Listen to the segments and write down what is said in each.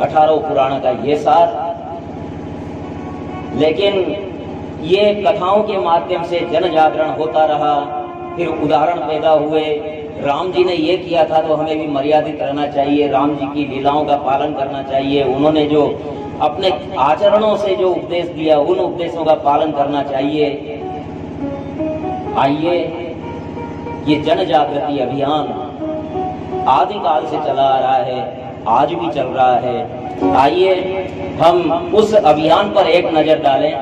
18 पुराण का ये सार। लेकिन ये कथाओं के माध्यम से जन जागरण होता रहा, फिर उदाहरण पैदा हुए। राम जी ने ये किया था तो हमें भी मर्यादित रहना चाहिए, राम जी की लीलाओं का पालन करना चाहिए, उन्होंने जो अपने आचरणों से जो उपदेश दिया उन उपदेशों का पालन करना चाहिए। आइए, ये जन जागृति अभियान आदिकाल से चला आ रहा है, आज भी चल रहा है। आइए हम उस अभियान पर एक नजर डालें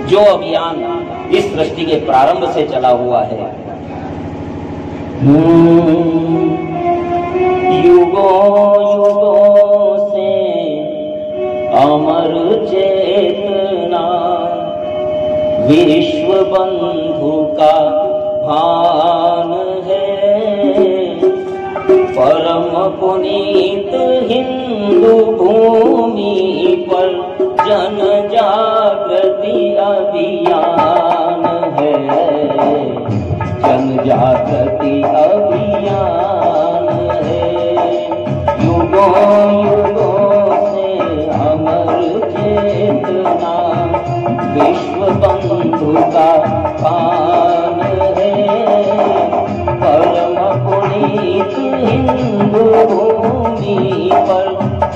जो अभियान इस सृष्टि के प्रारंभ से चला हुआ है। युगों युगों से अमर चेतना विश्व बंधु का भान है। परम पुनीत हिंदू भूमि पर जन जागृति अभियान है। जन जागृति अभियान है। युगों युगों से अमर चेतना विश्व बंधु का भान है। परम पुनीत हिंदू भूमि पर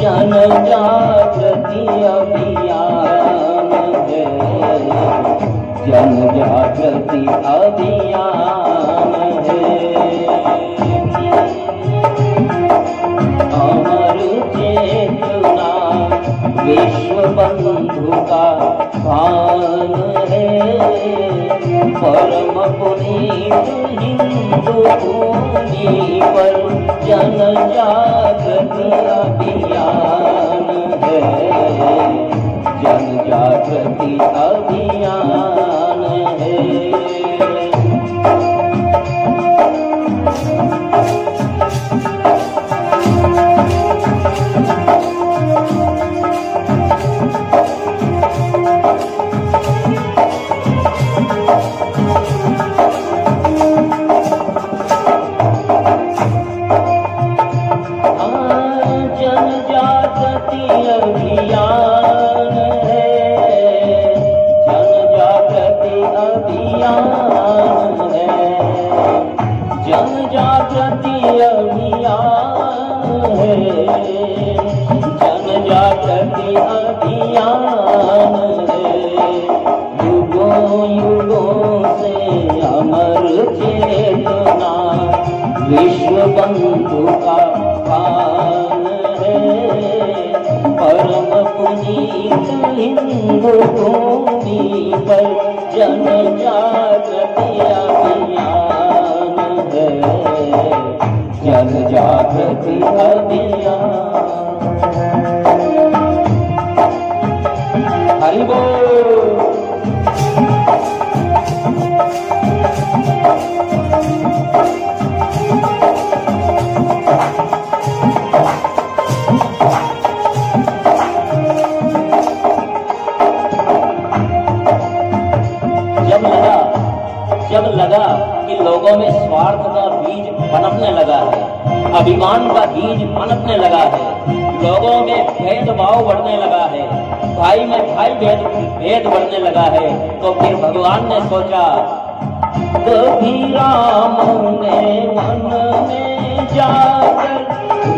जन जागृति अभियान है। जन जागृति अभियान है। अमर चेतना विश्व बंधु का भान है। परम पुनीत हिंदू भूमि पर जन जागृति अभियान है। जन जागृति अभियान है। विश्व बंधु का भान है। परम पुनीत हिंदू भूमि पर जन जागृति अभियान है। जन जागृति अभियान। हरि बोल। जब लगा कि लोगों में स्वार्थ का बीज पनपने लगा है, अभिमान का बीज पनपने लगा है, लोगों में भेदभाव बढ़ने लगा है, भाई में भाई भेद बढ़ने लगा है, तो फिर भगवान ने सोचा, कभी राम ने मन में जाकर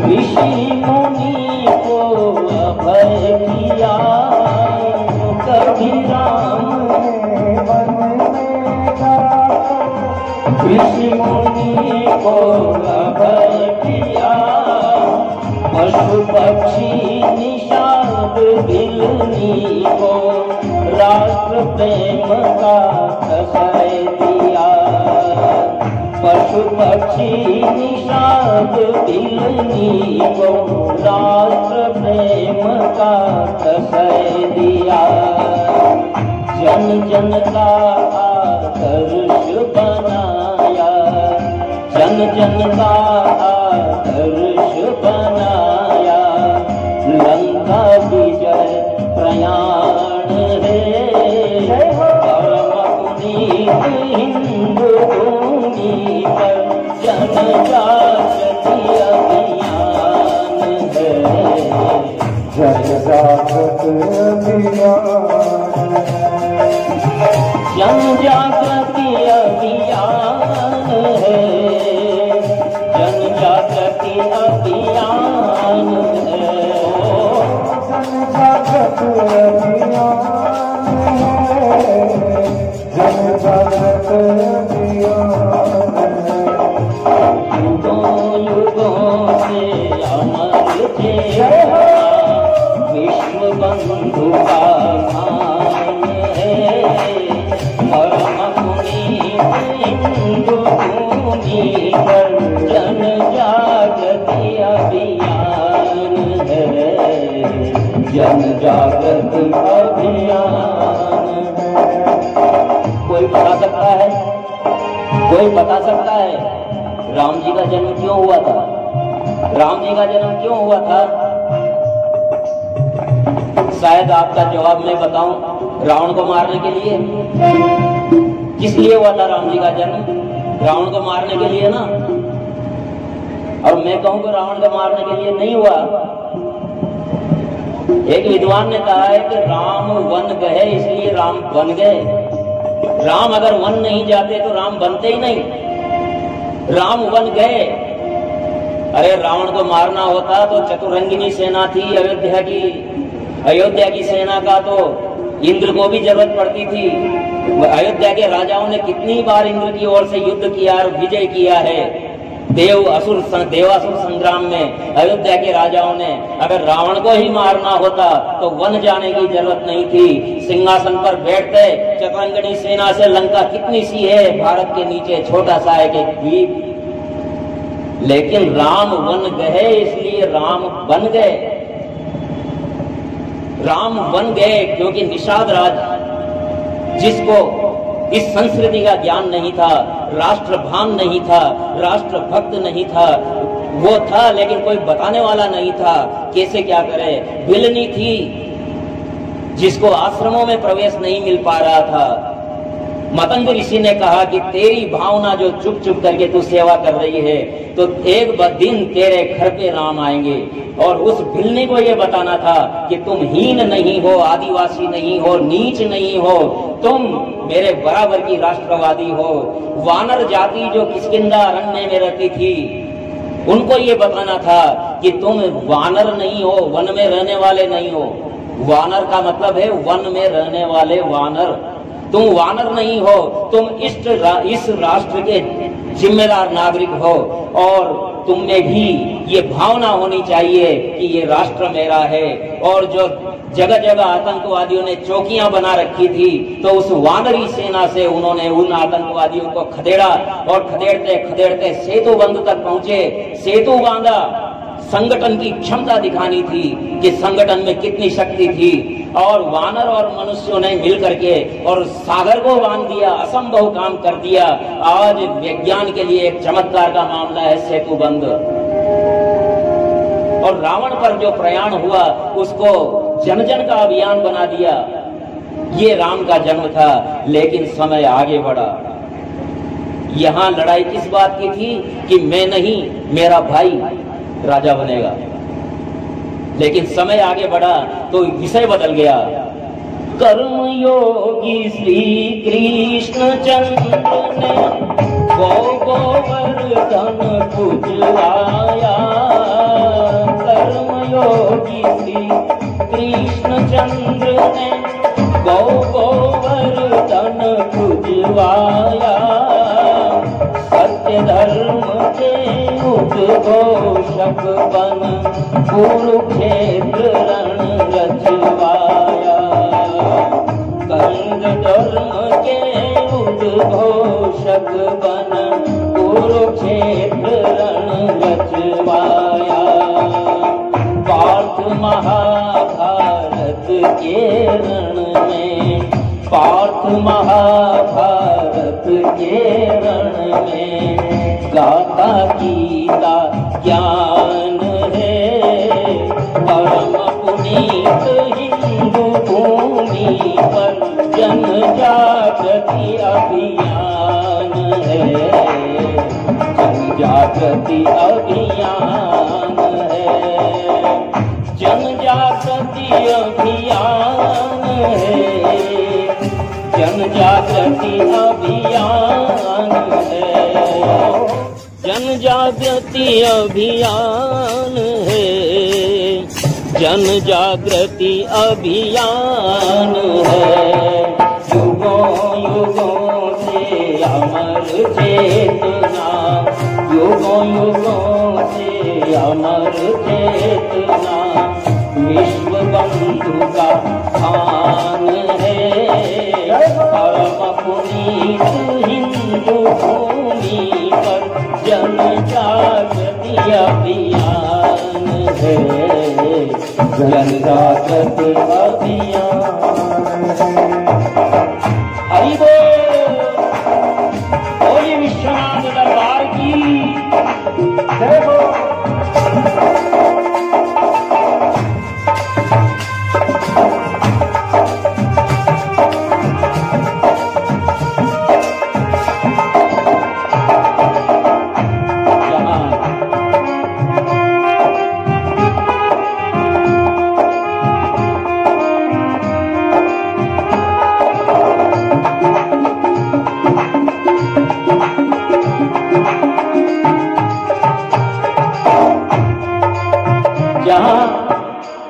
ऋषि मुनि को अभय किया। कभी राम ने मन ऋषि मुनि को अभय किया। पशु पक्षी निषाद बिलनी को राष्ट्र प्रेम का आश्रय दिया। पशु पक्षी निषाद बिलनी को राष्ट्र प्रेम का आश्रय दिया। जन जन का आदर्श बनाया। जन जन का आदर्श बनाया। लंका विजय प्रयाण है। परम पुनीत हिंदू भूमि पर जन जागृति अभियान है। जन जागृति अभियान, जन जागृति अभियान है, जन जागृति अभियान है, जन जागृति अभियान है, जन जागृति अभियान है। युगों युगों से अमर थे विश्व बंधु का मान है, परम पुनीत हिंदू भूमि पर जन जागृति अभियान है, जन जागृति अभियान है। कोई बता सकता है, कोई बता सकता है राम जी का जन्म क्यों हुआ था? राम जी का जन्म क्यों हुआ था? शायद आपका जवाब मैं बताऊं, रावण को मारने के लिए। किस लिए हुआ था राम जी का जन्म? रावण को मारने के लिए ना। और मैं कहूं कि रावण को मारने के लिए नहीं हुआ। एक विद्वान ने कहा है कि राम वन गए इसलिए राम बन गए। राम अगर वन नहीं जाते तो राम बनते ही नहीं। राम वन गए। अरे रावण को मारना होता तो चतुरंगिनी सेना थी अयोध्या की सेना का तो इंद्र को भी जरूरत पड़ती थी। अयोध्या के राजाओं ने कितनी बार इंद्र की ओर से युद्ध किया और विजय किया है। देवासुर संग्राम में अयोध्या के राजाओं ने। अगर रावण को ही मारना होता तो वन जाने की जरूरत नहीं थी। सिंहासन पर बैठते चतुरंगिनी सेना से लंका कितनी सी है, भारत के नीचे छोटा सा एक द्वीप। लेकिन राम वन गए इसलिए राम बन गए। राम बन गए क्योंकि निषाद राज, जिसको इस संस्कृति का ज्ञान नहीं था, राष्ट्रभान नहीं था, राष्ट्रभक्त नहीं था, वो था लेकिन कोई बताने वाला नहीं था कैसे क्या करे। भिलनी थी जिसको आश्रमों में प्रवेश नहीं मिल पा रहा था। मतंग ऋषि ने कहा कि तेरी भावना जो चुप चुप करके तू सेवा कर रही है तो एक दिन तेरे घर पे राम आएंगे। और उस भिलनी को ये बताना था कि तुम हीन नहीं हो, आदिवासी नहीं हो, नीच नहीं हो, तुम मेरे बराबर की राष्ट्रवादी हो। वानर जाति जो किष्किंधा अरण्य में रहती थी उनको ये बताना था कि तुम वानर नहीं हो, वन में रहने वाले नहीं हो। वानर का मतलब है वन में रहने वाले वानर। तुम वानर नहीं हो, तुम इस राष्ट्र के जिम्मेदार नागरिक हो। और तुम में भी ये भावना होनी चाहिए कि ये राष्ट्र मेरा है। और जो जगह जगह आतंकवादियों ने चौकियां बना रखी थी तो उस वानरी सेना से उन्होंने उन आतंकवादियों को खदेड़ा और खदेड़ते खदेड़ते सेतु बंध तक पहुंचे। सेतु बांधा। संगठन की क्षमता दिखानी थी कि संगठन में कितनी शक्ति थी। और वानर और मनुष्यों ने मिल करके और सागर को बांध दिया, असंभव काम कर दिया। आज विज्ञान के लिए एक चमत्कार का मामला है सेतु बंध। और रावण पर जो प्रयाण हुआ उसको जन जन का अभियान बना दिया। ये राम का जन्म था। लेकिन समय आगे बढ़ा। यहां लड़ाई किस बात की थी कि मैं नहीं, मेरा भाई राजा बनेगा। लेकिन समय आगे बढ़ा तो विषय बदल गया। कर्म योगी श्री कृष्ण चंद्र ने गोवर्धन पूजवाया। कर्म योगी श्री कृष्ण चंद्र ने गोवर्धन पूजवाया। सत्य धर्म के उद्घोषक बन कुरुक्षेत्र रण रचवाया। कंग धर्म के उद्घोषक बन कुरुक्षेत्र रण रचवाया। पार्थ महाभारत के रण में, पार्थ महाभारत के रण में गाता गीता ज्ञान है। परम पुनीत हिंदू भूमि पर जन जागृति अभियान है। जन जागृति अभियान है। जन जागृति जागृति अभियान है, जन जागृति अभियान है, जन जागृति अभियान है, जन जागृति अभियान है। युगों युगों से अमर चेतना, युगों युगों से अमर चेतना, विश्व बंधु का स्थान है। परम पुनीत हिंदू भूमि पर जन जागृति अभियान है, जन जागृति अभियान है। हरि बोल, बोलिए विश्वनाथ दरबार की जय हो।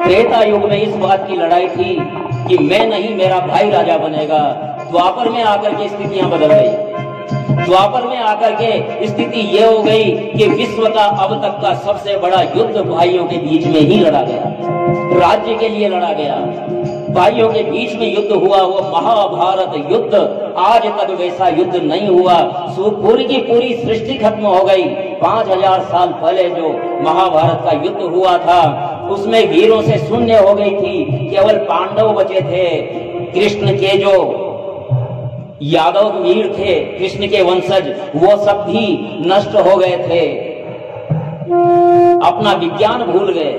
त्रेता युग में इस बात की लड़ाई थी कि मैं नहीं मेरा भाई राजा बनेगा। द्वापर में आकर के स्थितियां बदल गई। द्वापर में आकर के स्थिति ये हो गई कि विश्व का अब तक का सबसे बड़ा युद्ध भाइयों के बीच में ही लड़ा गया, राज्य के लिए लड़ा गया। भाइयों के बीच में युद्ध हुआ, वो महाभारत युद्ध। आज तक वैसा युद्ध नहीं हुआ। पूरी की पूरी सृष्टि खत्म हो गई। 5000 साल पहले जो महाभारत का युद्ध हुआ था उसमें वीरों से शून्य हो गई थी। केवल पांडव बचे थे। कृष्ण के जो यादव वीर थे, कृष्ण के वंशज, वो सब भी नष्ट हो गए थे। अपना विज्ञान भूल गए,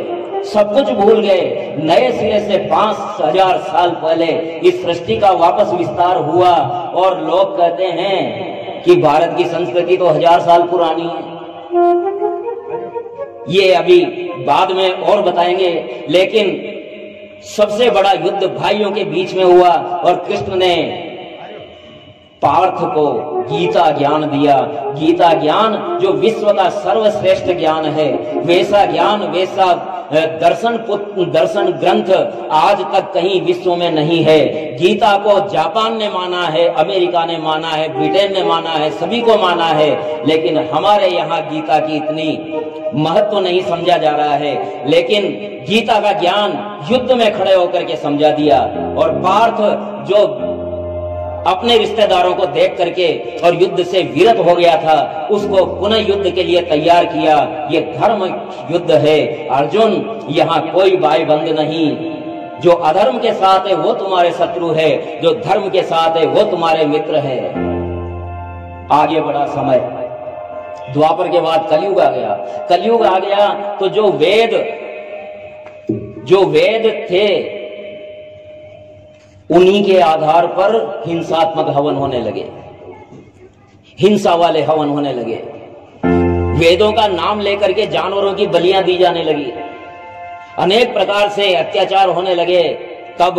सब कुछ भूल गए। नए सिरे से 5000 साल पहले इस सृष्टि का वापस विस्तार हुआ। और लोग कहते हैं कि भारत की संस्कृति तो 1000 साल पुरानी है। ये अभी बाद में और बताएंगे। लेकिन सबसे बड़ा युद्ध भाइयों के बीच में हुआ और कृष्ण ने पार्थ को गीता ज्ञान दिया। गीता ज्ञान जो विश्व का सर्वश्रेष्ठ ज्ञान है, वैसा ज्ञान, वैसा दर्शन ग्रंथ आज तक कहीं विश्व में नहीं है। गीता को जापान ने माना है, अमेरिका ने माना है, ब्रिटेन ने माना है, सभी को माना है, लेकिन हमारे यहाँ गीता की इतनी महत्व नहीं समझा जा रहा है। लेकिन गीता का ज्ञान युद्ध में खड़े होकर के समझा दिया। और पार्थ जो अपने रिश्तेदारों को देख करके और युद्ध से विरत हो गया था, उसको पुनः युद्ध के लिए तैयार किया। ये धर्म युद्ध है अर्जुन, यहाँ कोई भाई बंद नहीं। जो अधर्म के साथ है वो तुम्हारे शत्रु है, जो धर्म के साथ है वो तुम्हारे मित्र है। आगे बढ़ा समय, द्वापर के बाद कलयुग आ गया। कलयुग आ गया तो जो वेद थे उन्हीं के आधार पर हिंसात्मक हवन होने लगे, हिंसा वाले हवन होने लगे। वेदों का नाम लेकर के जानवरों की बलियां दी जाने लगी, अनेक प्रकार से अत्याचार होने लगे। तब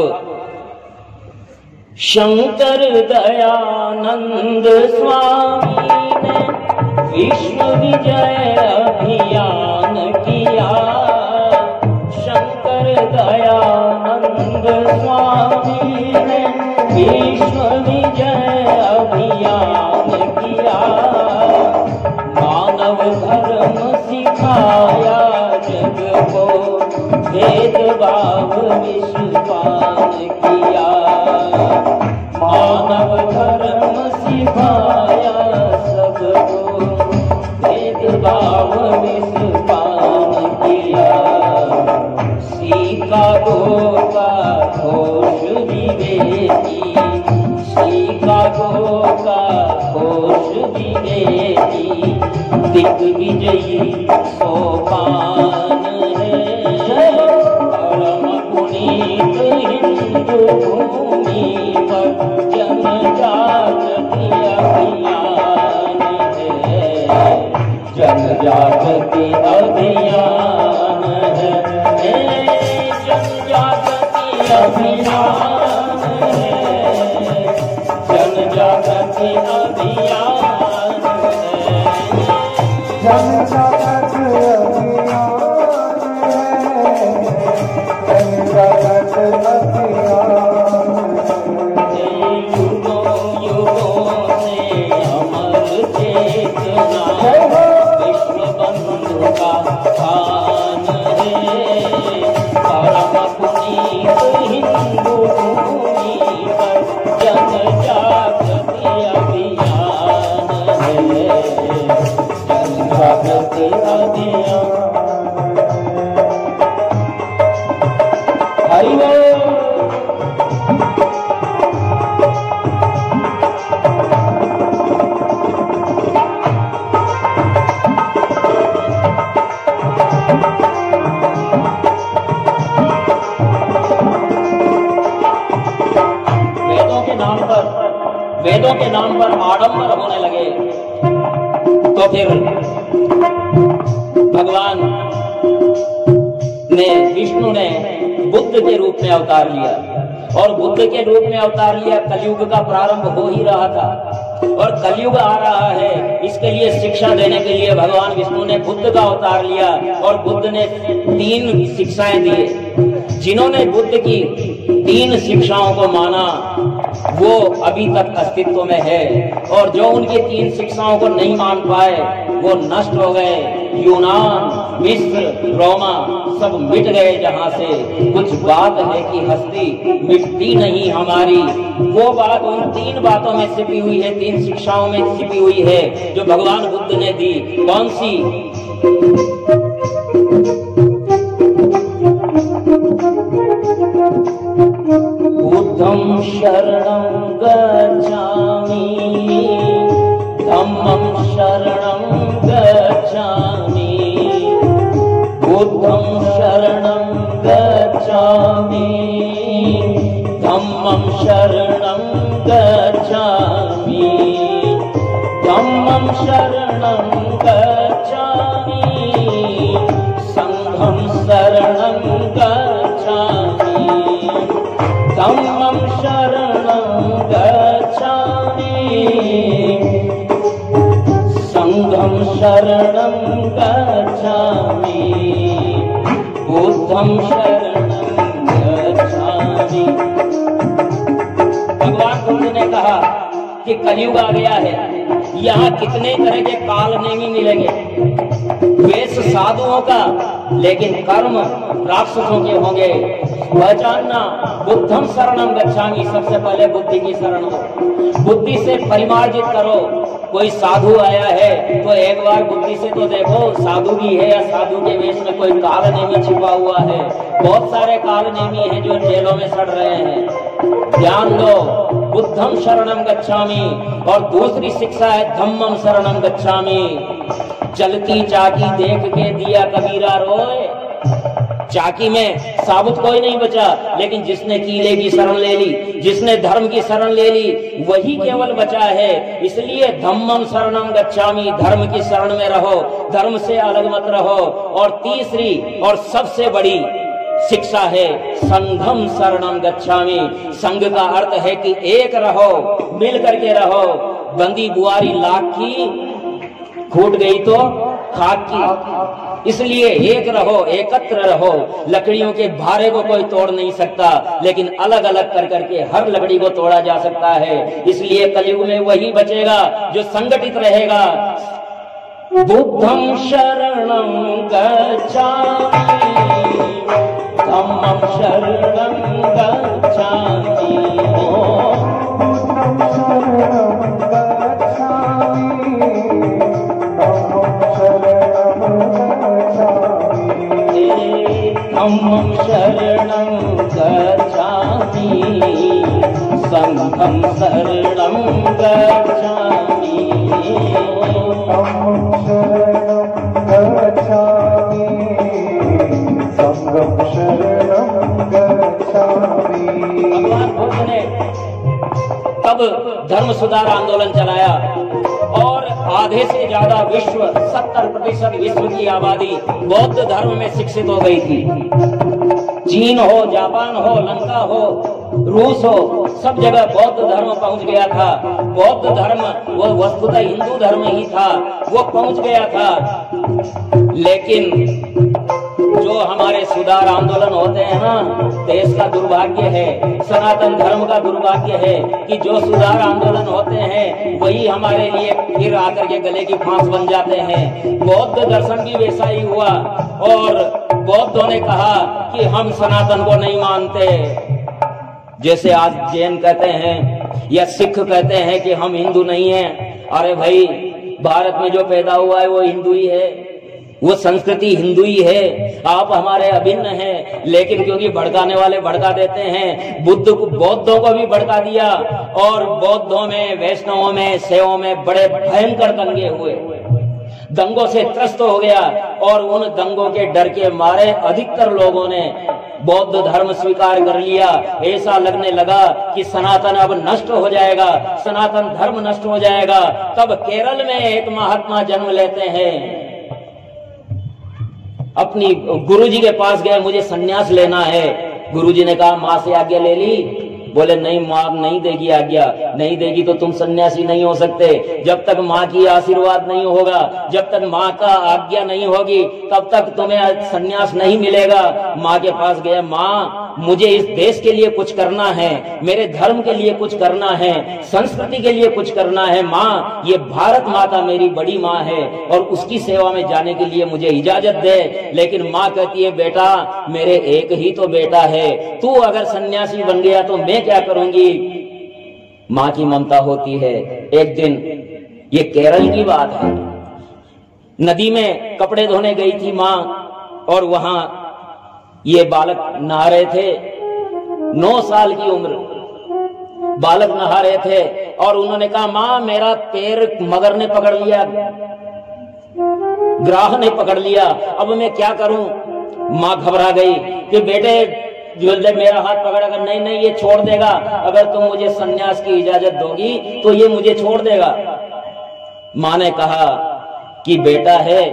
शंकर दयानंद स्वामी ने विश्व विजय अभियान किया। शंकर दयानंद स्वामी ने विश्व विजय अभियान किया। मानव धर्म सिखाया जग को, भेदभाव विश्वान किया। मानव धर्म सिखाया सबको, भेदभाव विश्वान किया। शिकागो का घोष विवेकी, शिकागो का घोष विवेकी, दिग्विजयी सोपान है। परम पुनीत हिंदू भूमि पर जन जागृति अभियान है, जन जागृति अभियान है। जन अभियान है, जन जागृति अभियान है, जन जागृति अभियान है, जन जागृति अभियान है। युगों युगों से अमर चेतना विश्व बंधु का स्थान है, परम पुनीत हिंदू भूमि पर जन जागृति अभियान है, जन जागृति अभियान। हरि बोल। वेदों के नाम पर आडंबर होने लगे तो फिर भगवान ने विष्णु ने बुद्ध के रूप में अवतार लिया, और बुद्ध के रूप में अवतार लिया। कलयुग का प्रारंभ हो ही रहा था और कलयुग आ रहा है, इसके लिए शिक्षा देने के लिए भगवान विष्णु ने बुद्ध का अवतार लिया, और बुद्ध ने 3 शिक्षाएं दी। जिन्होंने बुद्ध की 3 शिक्षाओं को माना वो अभी तक अस्तित्व में है, और जो उनकी 3 शिक्षाओं को नहीं मान पाए वो नष्ट हो गए। यूनान, मिस्र, रोमा सब मिट गए जहां से। कुछ बात है कि हस्ती मिटती नहीं हमारी, वो बात उन 3 बातों में छिपी हुई है, 3 शिक्षाओं में छिपी हुई है जो भगवान बुद्ध ने दी। कौन सी? बुद्धं शरणं गच्छामि, धम्मं शरणं गच्छामि, बुद्धं शरणं गच्छामि, धम्मं शरणं गच्छामि, धम्मं शरणं गच्छामि, संघं शरणं गच्छामि, धम्मं शरणं गच्छामि, संघं शरणं गच्छामि, बुद्धं शरणं गच्छामि। भगवान बुद्ध ने कहा कि कलयुग आ गया है, यहाँ कितने तरह के काल नेमी मिलेंगे। वेश साधुओं का, लेकिन कर्म राक्षसों के होंगे। पहचानना, बुद्धम शरणम गच्छामि, सबसे पहले बुद्धि की शरण हो। बुद्धि से परिमार्जित करो। कोई साधु आया है तो एक बार बुद्धि से तो देखो साधु भी है या साधु के वेश में कोई काल नेमी छिपा हुआ है। बहुत सारे काल नेमी हैं जो जेलों में सड़ रहे हैं। ध्यान दो, बुद्धम शरणम गच्छामि। और दूसरी शिक्षा है धम्मम शरणम गच्छामि। जलती चाकी देख के दिया कबीरा रोए। चाकी में साबुत कोई नहीं बचा, लेकिन जिसने कीले की शरण ले ली, जिसने धर्म की शरण ले ली, वही केवल बचा है। इसलिए धम्मम शरणम गच्छामि, धर्म की शरण में रहो, धर्म से अलग मत रहो। और तीसरी और सबसे बड़ी शिक्षा है संघम शरणम गच्छामि। संघ का अर्थ है कि एक रहो, मिल करके रहो। बंदी बुआरी लाख की, फूट गई तो खाक की। इसलिए एक रहो, एकत्र रहो। लकड़ियों के भारे को कोई तोड़ नहीं सकता, लेकिन अलग अलग कर करके हर लकड़ी को तोड़ा जा सकता है। इसलिए कलयुग में वही बचेगा जो संगठित रहेगा। बुद्धं शरणं गच्छामि, धम्मं शरणं गच्छामि, बुद्धं शरणं गच्छामि, धम्मं शरणं गच्छामि, संघं शरणं गच्छामि, धम्मं शरणं गच्छामि, संघं शरणं गच्छामि। भगवान बुद्ध ने तब धर्म सुधार आंदोलन चलाया और आधे से ज्यादा विश्व, 70% विश्व की आबादी बौद्ध धर्म में शिक्षित हो गई थी। चीन हो, जापान हो, लंका हो, रूस हो, सब जगह बौद्ध धर्म पहुंच गया था। बौद्ध धर्म वो वस्तुतः हिंदू धर्म ही था, वो पहुंच गया था। लेकिन जो हमारे सुधार आंदोलन होते हैं ना, देश का दुर्भाग्य है, सनातन धर्म का दुर्भाग्य है कि जो सुधार आंदोलन होते हैं वही हमारे लिए फिर आकर के गले की फांस बन जाते हैं। बौद्ध दर्शन भी वैसा ही हुआ और बौद्धों ने कहा कि हम सनातन को नहीं मानते, जैसे आज जैन कहते हैं या सिख कहते हैं कि हम हिंदू नहीं हैं। अरे भाई, भारत में जो पैदा हुआ है वो हिंदू ही है, वो संस्कृति हिंदू ही है, आप हमारे अभिन्न हैं। लेकिन क्योंकि भड़काने वाले भड़का देते हैं, बौद्धों को भी भड़का दिया और बौद्धों में, वैष्णवों में, शैवों में बड़े भयंकर दंगे हुए, दंगों से त्रस्त हो गया और उन दंगों के डर के मारे अधिकतर लोगों ने बौद्ध धर्म स्वीकार कर लिया। ऐसा लगने लगा कि सनातन अब नष्ट हो जाएगा, सनातन धर्म नष्ट हो जाएगा। तब केरल में एक महात्मा जन्म लेते हैं, अपनी गुरुजी के पास गए, मुझे सन्यास लेना है। गुरुजी ने कहा माँ से आज्ञा ले ली? बोले नहीं, माँ नहीं देगी आज्ञा, नहीं देगी तो तुम सन्यासी नहीं हो सकते। जब तक माँ की आशीर्वाद नहीं होगा, जब तक माँ का आज्ञा नहीं होगी, तब तक तुम्हें सन्यास नहीं मिलेगा। माँ के पास गए, माँ मुझे इस देश के लिए कुछ करना है, मेरे धर्म के लिए कुछ करना है, संस्कृति के लिए कुछ करना है। माँ, ये भारत माता मेरी बड़ी माँ है और उसकी सेवा में जाने के लिए मुझे इजाजत दे। लेकिन माँ कहती है, बेटा मेरे एक ही तो बेटा है, तू अगर सन्यासी बन गया तो मैं क्या करूंगी? माँ की ममता होती है। एक दिन, ये केरल की बात है, नदी में कपड़े धोने गई थी माँ और वहां ये बालक नहा रहे थे, 9 साल की उम्र बालक नहा रहे थे और उन्होंने कहा माँ मेरा पैर मगर ने पकड़ लिया, ग्राह ने पकड़ लिया, अब मैं क्या करूं? माँ घबरा गई कि बेटे जब मेरा हाथ पकड़ा कर, नहीं नहीं ये छोड़ देगा, अगर तुम मुझे सन्यास की इजाजत दोगी तो ये मुझे छोड़ देगा। माँ ने कहा कि बेटा है,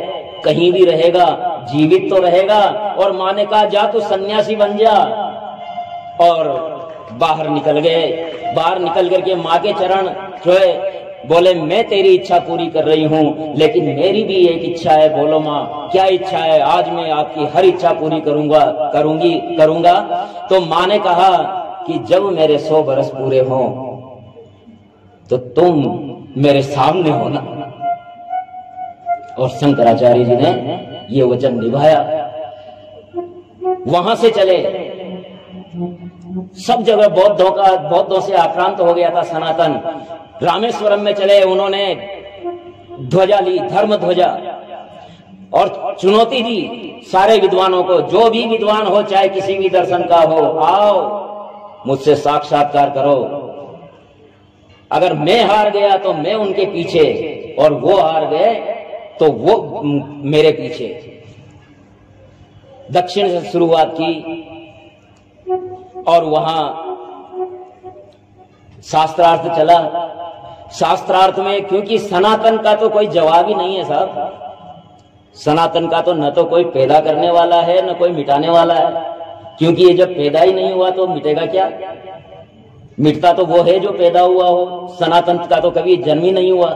कहीं भी रहेगा, जीवित तो रहेगा। और माँ ने कहा जा तू सन्यासी बन जा। और बाहर निकल गए। बाहर निकल करके माँ के चरण छुए, बोले मैं तेरी इच्छा पूरी कर रही हूँ, लेकिन मेरी भी एक इच्छा है। बोलो माँ क्या इच्छा है? आज मैं आपकी हर इच्छा पूरी करूंगा। तो माँ ने कहा कि जब मेरे 100 बरस पूरे हों तो तुम मेरे सामने होना। और शंकराचार्य जी ने ये वचन निभाया। वहां से चले, सब जगह बौद्धों से आक्रांत हो गया था सनातन। रामेश्वरम में चले, उन्होंने ध्वजा ली, धर्म ध्वजा, और चुनौती दी सारे विद्वानों को, जो भी विद्वान हो, चाहे किसी भी दर्शन का हो, आओ मुझसे साक्षात्कार करो। अगर मैं हार गया तो मैं उनके पीछे, और वो हार गए तो वो मेरे पीछे। दक्षिण से शुरुआत की और वहां शास्त्रार्थ चला। शास्त्रार्थ में क्योंकि सनातन का तो कोई जवाब ही नहीं है साहब, सनातन का तो न तो कोई पैदा करने वाला है न कोई मिटाने वाला है, क्योंकि ये जब पैदा ही नहीं हुआ तो मिटेगा क्या? मिटता तो वो है जो पैदा हुआ हो, सनातन का तो कभी जन्म ही नहीं हुआ।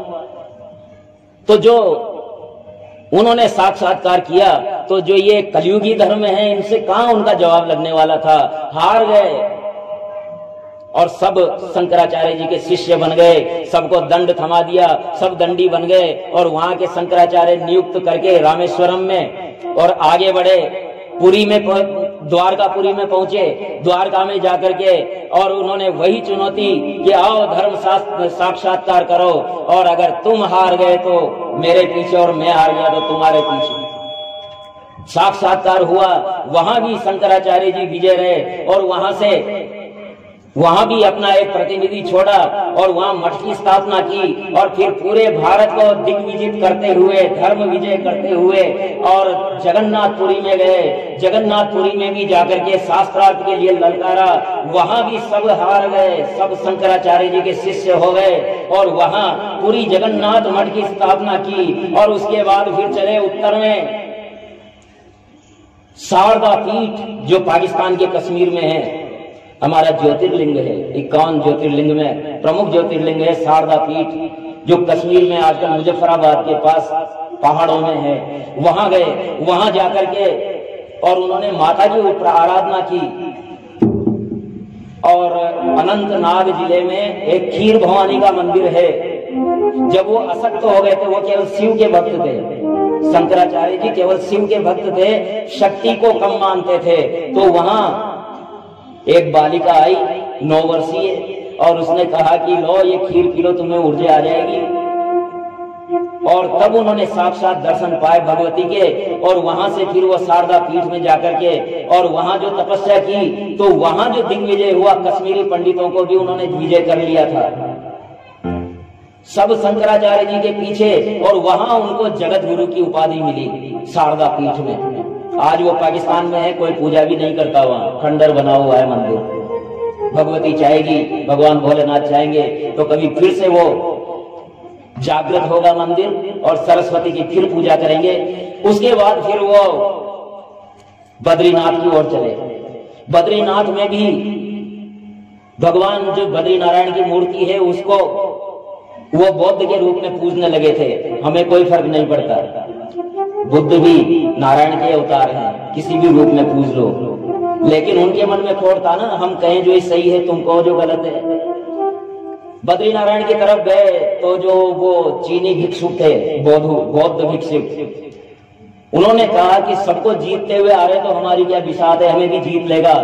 तो जो उन्होंने साक्षात्कार किया, तो जो ये कलयुगी धर्म है, इनसे कहां उनका जवाब लगने वाला था। हार गए और सब शंकराचार्य जी के शिष्य बन गए, सबको दंड थमा दिया, सब दंडी बन गए। और वहां के शंकराचार्य नियुक्त करके रामेश्वरम में और आगे बढ़े, पुरी में, द्वारकापुरी में पहुंचे। द्वारका में जाकर के और उन्होंने वही चुनौती कि आओ धर्म साक्षात्कार करो, और अगर तुम हार गए तो मेरे पीछे और मैं हार गया तो तुम्हारे पीछे। साक्षात्कार हुआ, वहां भी शंकराचार्य जी विजय रहे और वहां भी अपना एक प्रतिनिधि छोड़ा और वहां मठ की स्थापना की। और फिर पूरे भारत को दिग्विजित करते हुए, धर्म विजय करते हुए और जगन्नाथपुरी में गए। जगन्नाथपुरी में भी जाकर के शास्त्रार्थ के लिए ललकारा, वहां भी सब हार गए, सब शंकराचार्य जी के शिष्य हो गए और वहां पूरी जगन्नाथ मठ की स्थापना की। और उसके बाद फिर चले उत्तर में, शारदा पीठ जो पाकिस्तान के कश्मीर में है, हमारा ज्योतिर्लिंग है, 51 ज्योतिर्लिंग में प्रमुख ज्योतिर्लिंग है शारदा पीठ, जो कश्मीर में आजकल मुजफ्फराबाद के पास पहाड़ों में है। वहां गए, वहां जाकर के और उन्होंने माता की आराधना की। और अनंतनाग जिले में एक खीर भवानी का मंदिर है। जब वो असक्त हो गए थे, वो केवल शिव के भक्त थे, शंकराचार्य जी केवल शिव के भक्त थे, शक्ति को कम मानते थे। तो वहां एक बालिका आई 9 वर्षीय और उसने कहा कि लो ये खीर पी लो, तुम्हें ऊर्जा आ जाएगी। और तब उन्होंने साक्षात दर्शन पाए भगवती के। और वहां से फिर वो शारदा पीठ में जाकर के और वहां जो तपस्या की, तो वहां जो दिग्विजय हुआ, कश्मीरी पंडितों को भी उन्होंने विजय कर लिया था, सब शंकराचार्य जी के पीछे। और वहां उनको जगत गुरु की उपाधि मिली शारदा पीठ में। आज वो पाकिस्तान में है, कोई पूजा भी नहीं करता, वहां खंडर बना हुआ है मंदिर। भगवती चाहेगी, भगवान भोलेनाथ चाहेंगे तो कभी फिर से वो जागृत होगा मंदिर और सरस्वती की फिर पूजा करेंगे। उसके बाद फिर वो बद्रीनाथ की ओर चले। बद्रीनाथ में भी भगवान जो बद्री नारायण की मूर्ति है, उसको वो बौद्ध के रूप में पूजने लगे थे। हमें कोई फर्क नहीं पड़ता, बुद्ध भी नारायण के अवतार हैं, किसी भी रूप में पूज लो। लेकिन उनके मन में खोट था ना, हम कहें जो सही है, तुम कहो जो गलत है। बद्री नारायण की तरफ गए तो जो वो चीनी भिक्षुक थे, बौद्ध भिक्षुक, उन्होंने कहा कि सबको जीतते हुए आ रहे तो हमारी क्या बिसात है, हमें भी जीत लेगा,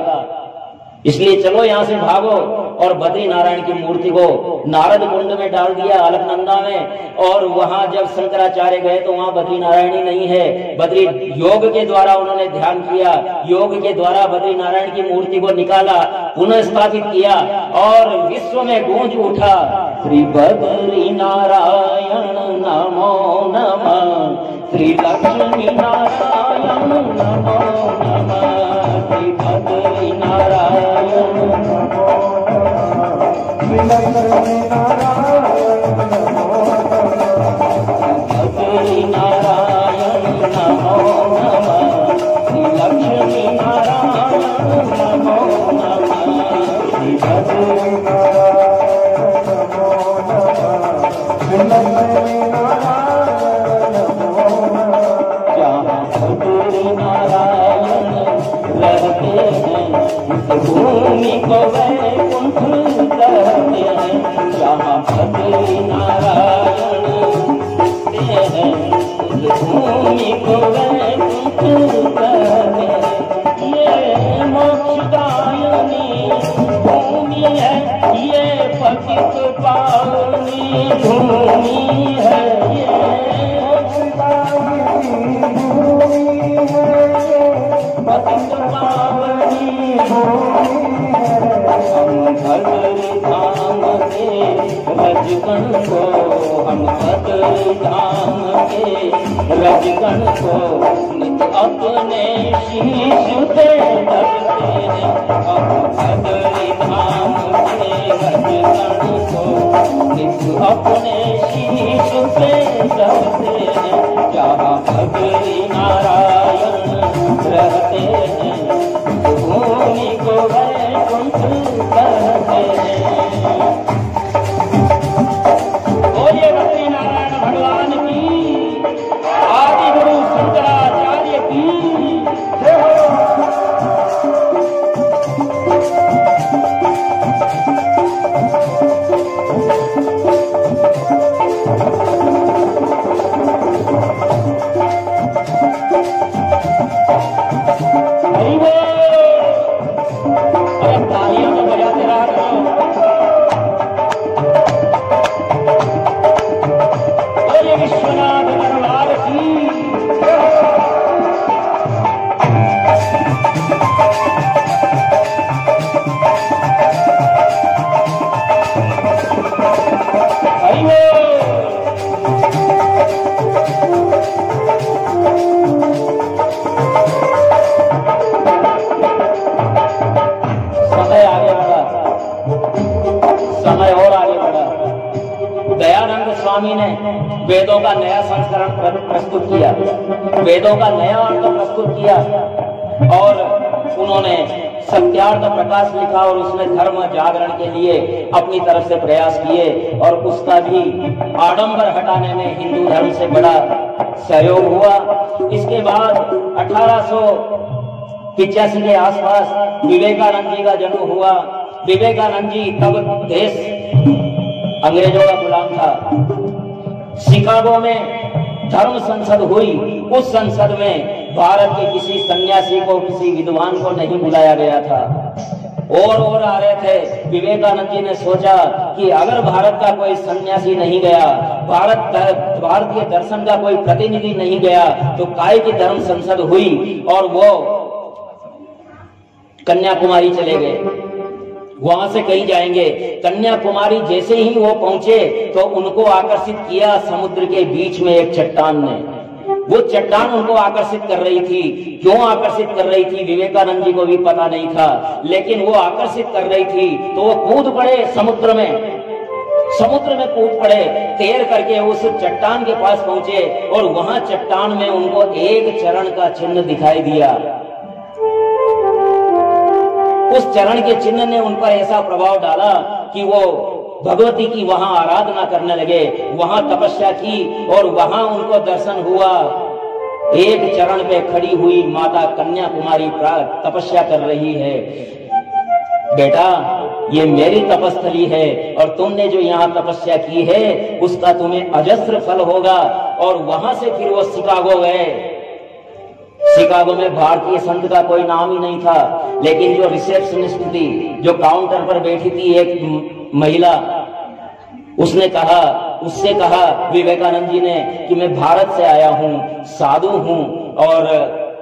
इसलिए चलो यहां से भागो। और बद्री नारायण की मूर्ति को नारद कुंड में डाल दिया, अलकनंदा में। और वहां जब शंकराचार्य गए तो वहां बद्री नारायण ही नहीं है। बद्री योग के द्वारा उन्होंने ध्यान किया, योग के द्वारा बद्री नारायण की मूर्ति को निकाला, पुनः स्थापित किया और विश्व में गूंज उठा, श्री बद्री नारायण नमो नमः, श्री लक्ष्मी नारायण नमो नमः, श्री बद्री नारायण नमो नमः, श्री लक्ष्मी नारायण नमो नमः, बद्री नारायण नमो नमः, श्री लक्ष्मी नारायण नमो नमः, श्री बद्री नारायण नमो नमः, श्री लक्ष्मी नारायण नमो नमः। जहाँ बद्री नारायण रहते हैं, उस भूमि को वैकुंठ कहते हैं। जहाँ बद्री नारायण रहते हैं, उस भूमि को वैकुंठ कहते हैं। ये मोक्षदायिनी भूमि है, ये पतित पावनी भूमि है, ये मोक्षदायिनी भूमि है, पतित पावनी भूमि है। हम बद्री धाम के रजगण को, हम बद्री धाम के रजगण को नित अपने शीश पे धरते हैं। हम बद्री धाम के रजगण को नित अपने शीश पे धरते हैं। जहाँ बद्री नारायण रहते हैं, भूमि को वैकुंठ कहते हैं। बोलिए बद्री नारायण भगवान की, आदि गुरु शंकराचार्य की जय हो। स्वामी ने वेदों का नया संस्करण प्रस्तुत किया, वेदों का नया अर्थ प्रस्तुत किया। और उन्होंने सत्यार्थ प्रकाश लिखा और उसमें धर्म जागरण के लिए अपनी तरफ से प्रयास किए और उसका भी आडंबर हटाने में हिंदू धर्म से बड़ा सहयोग हुआ। इसके बाद 1885 के आसपास विवेकानंद जी का जन्म हुआ। विवेकानंद जी तब देश अंग्रेजों का गुलाम था। शिकागो में धर्म संसद हुई। उस संसद में भारत के किसी सन्यासी को, किसी विद्वान को नहीं बुलाया गया था। और आ रहे थे। विवेकानंद जी ने सोचा कि अगर भारत का कोई सन्यासी नहीं गया, भारतीय दर्शन का कोई प्रतिनिधि नहीं गया, तो काय की धर्म संसद हुई और वो कन्याकुमारी चले गए। वहां से कहीं जाएंगे। कन्याकुमारी जैसे ही वो पहुंचे तो उनको आकर्षित किया समुद्र के बीच में एक चट्टान ने। वो चट्टान उनको आकर्षित कर रही थी। क्यों आकर्षित कर रही थी विवेकानंद जी को भी पता नहीं था, लेकिन वो आकर्षित कर रही थी तो वो कूद पड़े समुद्र में कूद पड़े। तैर करके उस चट्टान के पास पहुंचे और वहां चट्टान में उनको एक चरण का चिन्ह दिखाई दिया। उस चरण के चिन्ह ने उन पर ऐसा प्रभाव डाला कि वो भगवती की वहां आराधना करने लगे, वहां तपस्या की और वहां उनको दर्शन हुआ। एक चरण पे खड़ी हुई माता कन्याकुमारी तपस्या कर रही है। बेटा, ये मेरी तपस्थली है और तुमने जो यहाँ तपस्या की है उसका तुम्हें अजस्र फल होगा। और वहां से फिर वो शिकागो गए। शिकागो में भारतीय संत का कोई नाम ही नहीं था, लेकिन जो रिसेप्शनिस्ट थी, जो काउंटर पर बैठी थी एक महिला, उससे कहा विवेकानंद जी ने कि मैं भारत से आया हूँ, साधु हूँ और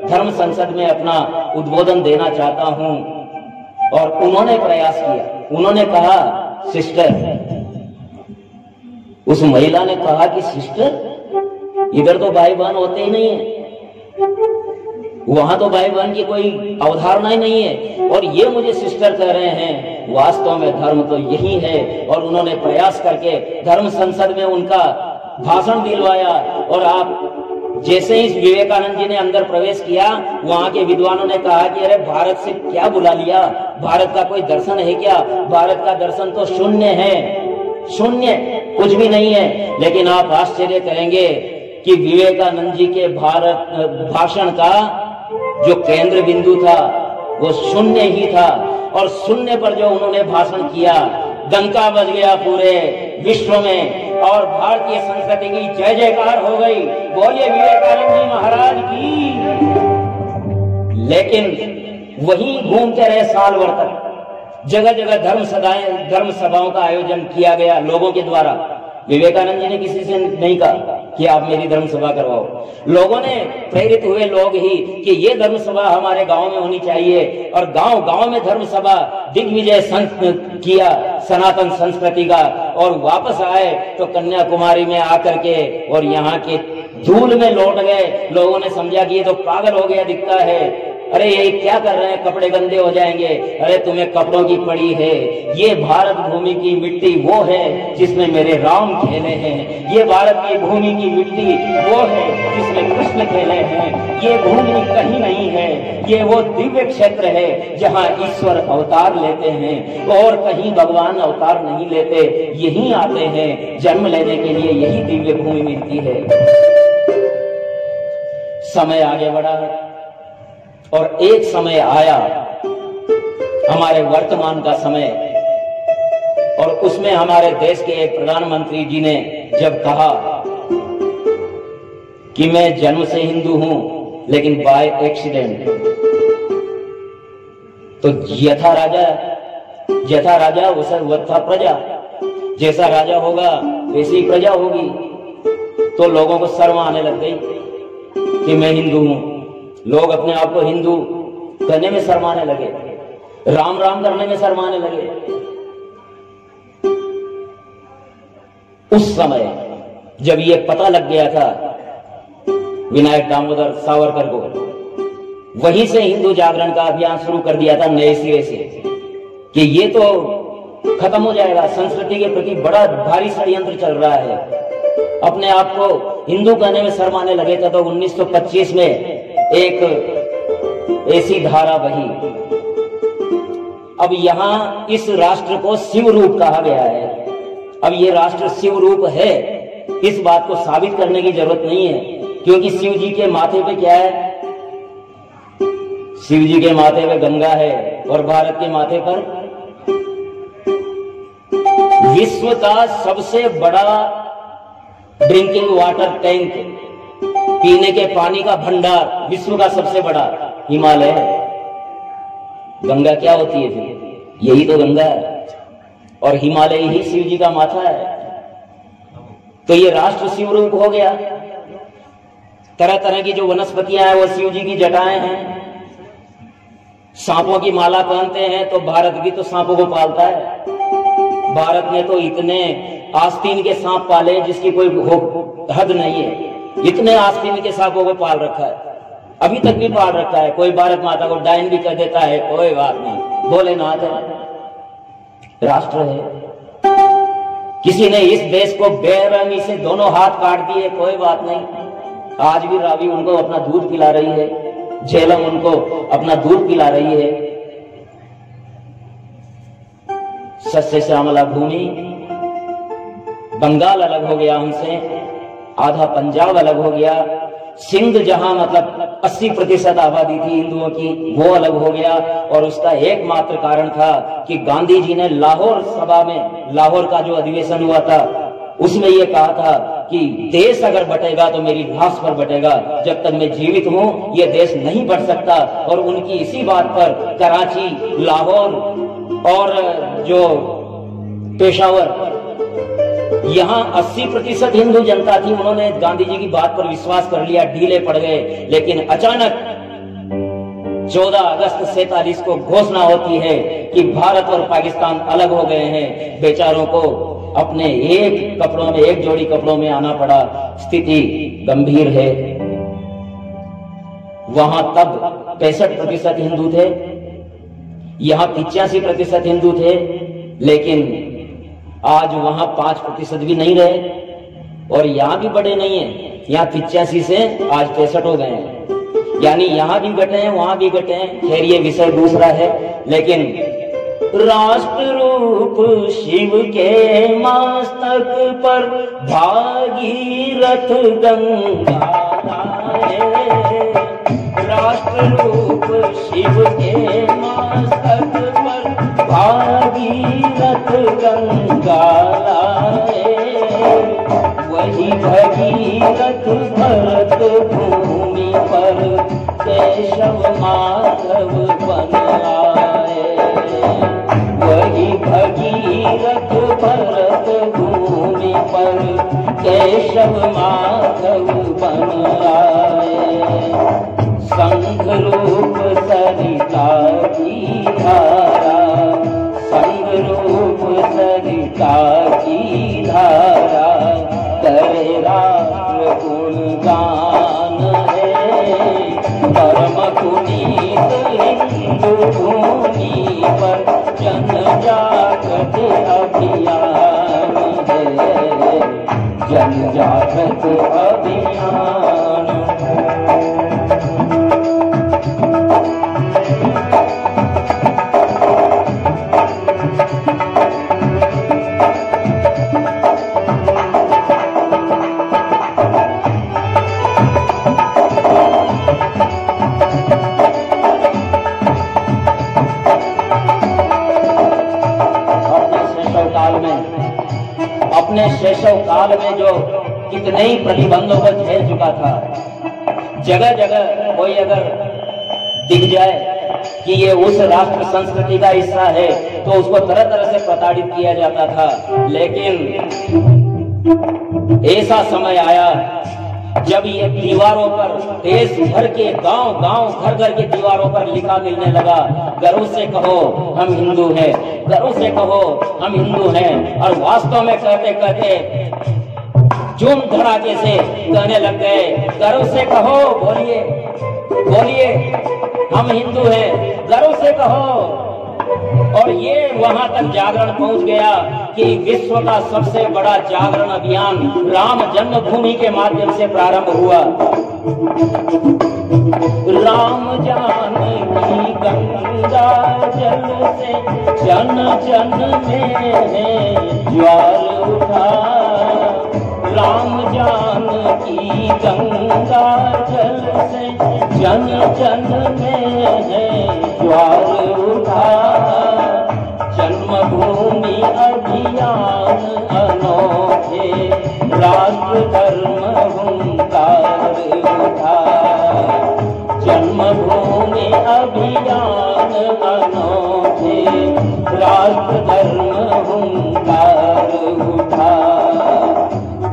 धर्म संसद में अपना उद्बोधन देना चाहता हूँ। और उन्होंने प्रयास किया। उन्होंने कहा सिस्टर, उस महिला ने कहा कि सिस्टर, इधर तो भाई बहन होते ही नहीं है, वहां तो भाई बहन की कोई अवधारणा ही नहीं है और ये मुझे सिस्टर कह रहे हैं। वास्तव में धर्म तो यही है। और उन्होंने प्रयास करके धर्म संसद में उनका भाषण दिलवाया। और आप जैसे ही विवेकानंद जी ने अंदर प्रवेश किया, वहां के विद्वानों ने कहा कि अरे भारत से क्या बुला लिया, भारत का कोई दर्शन है क्या? भारत का दर्शन तो शून्य है, शून्य, कुछ भी नहीं है। लेकिन आप आश्चर्य करेंगे कि विवेकानंद जी के भाषण का जो केंद्र बिंदु था वो शून्य ही था। और शून्य पर जो उन्होंने भाषण किया, डंका बज गया पूरे विश्व में और भारतीय संस्कृति की जय जयकार हो गई। बोलिए विवेकानंद जी महाराज की। लेकिन वहीं घूमते रहे साल भर तक। जगह जगह धर्म सभाओं का आयोजन किया गया लोगों के द्वारा। विवेकानंद जी ने किसी से नहीं कहा कि आप मेरी धर्म सभा करवाओ। लोगों ने, प्रेरित हुए लोग ही कि ये धर्म सभा हमारे गांव में होनी चाहिए। और गांव गांव में धर्म सभा दिग्विजय किया सनातन संस्कृति का। और वापस आए तो कन्याकुमारी में आकर के और यहाँ के धूल में लौट गए। लोगों ने समझा कि ये तो पागल हो गया दिखता है। अरे ये क्या कर रहे हैं, कपड़े गंदे हो जाएंगे। अरे तुम्हें कपड़ों की पड़ी है। ये भारत भूमि की मिट्टी वो है जिसमें मेरे राम खेले हैं। ये भारत की भूमि की मिट्टी वो है जिसमें कृष्ण खेले हैं। ये भूमि कहीं नहीं है, ये वो दिव्य क्षेत्र है जहाँ ईश्वर अवतार लेते हैं और कहीं भगवान अवतार नहीं लेते, यहीं आते हैं जन्म लेने के लिए। यही दिव्य भूमि मिलती है। समय आगे बढ़ा है और एक समय आया, हमारे वर्तमान का समय, और उसमें हमारे देश के एक प्रधानमंत्री जी ने जब कहा कि मैं जन्म से हिंदू हूं लेकिन बाय एक्सीडेंट, तो यथा राजा वथा प्रजा, जैसा राजा होगा वैसी प्रजा होगी। तो लोगों को शर्म आने लग गई कि मैं हिंदू हूं। लोग अपने आप को हिंदू कहने में शर्माने लगे, राम राम करने में शर्माने लगे। उस समय जब ये पता लग गया था विनायक दामोदर सावरकर को, वहीं से हिंदू जागरण का अभियान शुरू कर दिया था नए सिरे से कि ये तो खत्म हो जाएगा। संस्कृति के प्रति बड़ा भारी षड्यंत्र चल रहा है। अपने आप को हिंदू कहने में शर्माने लगे थे। तो 1925 में एक ऐसी धारा बही। अब यहाँ इस राष्ट्र को शिव रूप कहा गया है। अब ये राष्ट्र शिव रूप है, इस बात को साबित करने की जरूरत नहीं है, क्योंकि शिव जी के माथे पे क्या है? शिव जी के माथे पे गंगा है और भारत के माथे पर विश्व का सबसे बड़ा ड्रिंकिंग वाटर टैंक, पीने के पानी का भंडार, विश्व का सबसे बड़ा हिमालय है। गंगा क्या होती है फिर? यही तो गंगा है, और हिमालय ही शिव जी का माथा है। तो ये राष्ट्र शिव रूप हो गया। तरह तरह की जो वनस्पतियां हैं वो शिव जी की जटाएं हैं। सांपों की माला पहनते हैं, तो भारत भी तो सांपों को पालता है। भारत ने तो इतने आस्तीन के सांप पाले जिसकी कोई हद नहीं है। इतने आस्तीन के सांपों को पाल रखा है, अभी तक भी पाल रखा है। कोई भारत माता को डायन भी कह देता है, कोई बात नहीं, भोलेनाथ है, राष्ट्र है। किसी ने इस देश को बेरहमी से दोनों हाथ काट दिए, कोई बात नहीं। आज भी रावी उनको अपना दूध पिला रही है, झेलम उनको अपना दूध पिला रही है। सस्य श्यामला भूमि, बंगाल अलग हो गया हमसे, आधा पंजाब अलग हो गया। सिंध जहां मतलब 80% आबादी थी हिंदुओं की, वो अलग हो गया। और उसका एकमात्र कारण था कि गांधी जी ने लाहौर सभा में, लाहौर का जो अधिवेशन हुआ था, उसमें ये कहा था कि देश अगर बटेगा तो मेरी लाश पर बटेगा, जब तक मैं जीवित हूं ये देश नहीं बढ़ सकता। और उनकी इसी बात पर कराची, लाहौर और जो पेशावर, यहाँ 80% हिंदू जनता थी। उन्होंने गांधी जी की बात पर विश्वास कर लिया, ढीले पड़ गए। लेकिन अचानक 14 अगस्त 47 को घोषणा होती है कि भारत और पाकिस्तान अलग हो गए हैं। बेचारों को अपने एक कपड़ों में, एक जोड़ी कपड़ों में आना पड़ा। स्थिति गंभीर है। वहां तब 65% हिंदू थे, यहां 85% हिंदू थे। लेकिन आज वहां 5% भी नहीं रहे, और यहां भी बड़े नहीं है। यहाँ 85 से आज 65 हो गए हैं, यानी यहां भी घटे हैं, वहां भी घटे हैं। खैर ये विषय दूसरा है। लेकिन राष्ट्र रूप शिव के मस्तक पर भागीरथ गंगा लाए। राष्ट्र रूप शिव के मस्तक पर भागीरथ गंगा लाए। वही भगीरथ भरत भूमि पर केशव माधव बन आए। वही भगीरथ भरत भूमि पर केशव माधव बन आए। संघ रूप सरिता की धारा, संघ रूप सरिता की धारा, करे राष्ट्र गुणगान है। परम पुनीत हिंदू भूमि पर जन जागृत अभियान है, जन जागृत अभियान है। अपने शैशव काल में जो कितने ही प्रतिबंधों को झेल चुका था, जगह जगह कोई अगर दिख जाए कि ये उस राष्ट्र संस्कृति का हिस्सा है तो उसको तरह तरह से प्रताड़ित किया जाता था। लेकिन ऐसा समय आया जब ये दीवारों पर, देश भर के गांव गांव, घर घर के दीवारों पर लिखा मिलने लगा, गर्व से कहो हम हिंदू हैं, गर्व से कहो हम हिंदू हैं। और वास्तव में कहते कहते झूम धड़ाके से कहने लग गए, गर्व से कहो, बोलिए बोलिए हम हिंदू हैं, गर्व से कहो। और ये वहां तक जागरण पहुंच गया कि विश्व का सबसे बड़ा जागरण अभियान राम जन्मभूमि के माध्यम से प्रारंभ हुआ। राम जानकी गंगा जल से जन जन में ज्वार उठा। राम जानकी गंगा जल से जन जन में ज्वार उठा। जन्मभूमि अभियान अनोखे राष्ट्र धर्म हुंकार उठा। जन्मभूमि अभियान अनोखे राष्ट्र धर्म हुंकार उठा।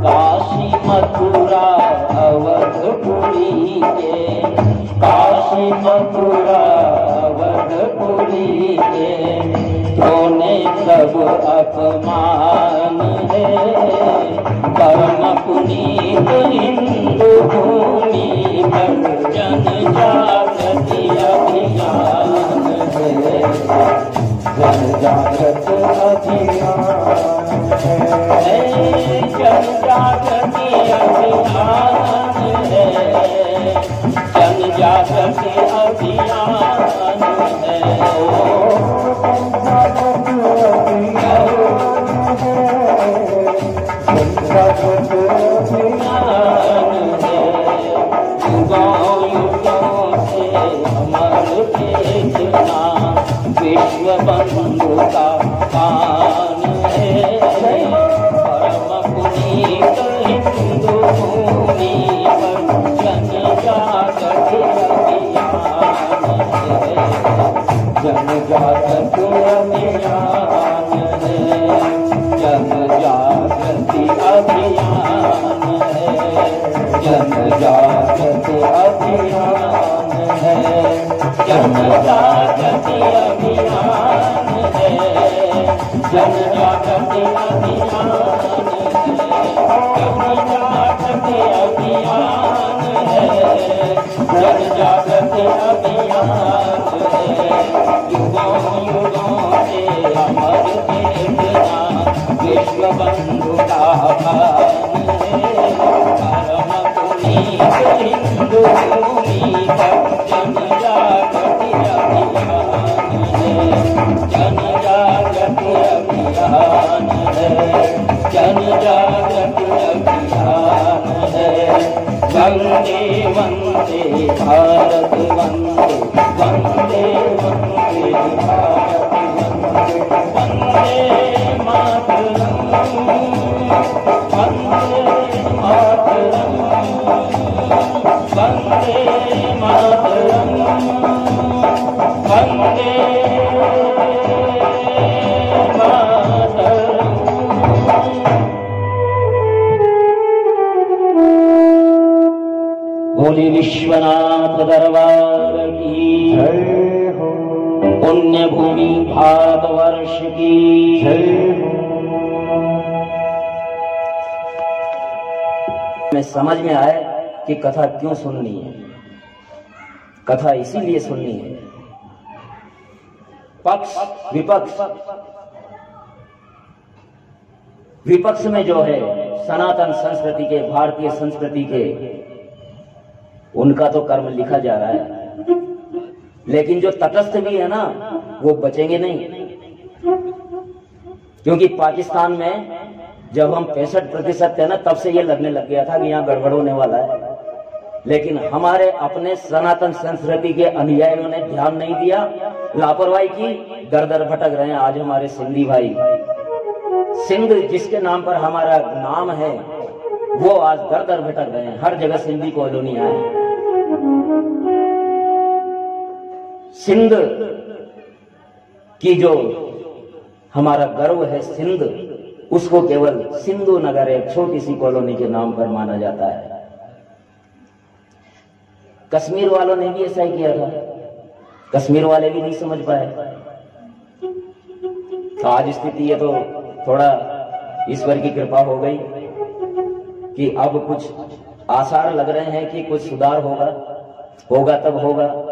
काशी मथुरा अवधपुरी के, काशी मथुरा अवधपुरी के तोने सब अपमान है। परम पुनीत हिंदू भूमि पर जन जागृति अभियान है। जन जागृति अभियान है। जन जागृति अभियान है। जन जागृति अभियान है। विश्व बंधु का पान है। परम पुनीत हिंदू भूमि पर जन जागृति अभियान है। जन जागृति अभियान है। जन जागृति अभियान है। जन जागृति अभियान है। जन जागृति अभियान है। जन जागृति अभियान है। जन जागृति अभियान है। युगों युगों से अमर देखना विश्व बंधु का भान है। परम पुनीत हिंदू भूमि पर जन जागृति अभियान है। जन जागृति अभियान है। जन जागृति अभियान है। वंदे वंदे भारत वंदे वंदे वंदे भारत वंदे वंदे मातरम वंदे मातरम वंदे मातरम वंदे मातरम। बोले विश्वनाथ दरबार की जय हो। पुण्य भूमि भारतवर्ष की जय हो। में समझ में आए कि कथा क्यों सुननी है। कथा इसीलिए सुननी है, पक्ष विपक्ष, विपक्ष में जो है सनातन संस्कृति के, भारतीय संस्कृति के, उनका तो कर्म लिखा जा रहा है, लेकिन जो तटस्थ भी है ना वो बचेंगे नहीं। क्योंकि पाकिस्तान में जब हम 65% थे ना, तब से ये लगने लग गया था कि यहाँ गड़बड़ होने वाला है। लेकिन हमारे अपने सनातन संस्कृति के अनुयायियों ने ध्यान नहीं दिया, लापरवाही की, दर दर भटक रहे हैं। आज हमारे सिंधी भाई, सिंध जिसके नाम पर हमारा नाम है, वो आज दर दर भटक रहे हैं। हर जगह सिंधी कॉलोनी है। सिंध की जो हमारा गर्व है, सिंध, उसको केवल सिंधु नगर, एक छोटी सी कॉलोनी के नाम पर माना जाता है। कश्मीर वालों ने भी ऐसा ही किया था, कश्मीर वाले भी नहीं समझ पाए। तो आज स्थिति ये तो थोड़ा ईश्वर की कृपा हो गई कि अब कुछ आसार लग रहे हैं कि कुछ सुधार होगा, होगा तब होगा।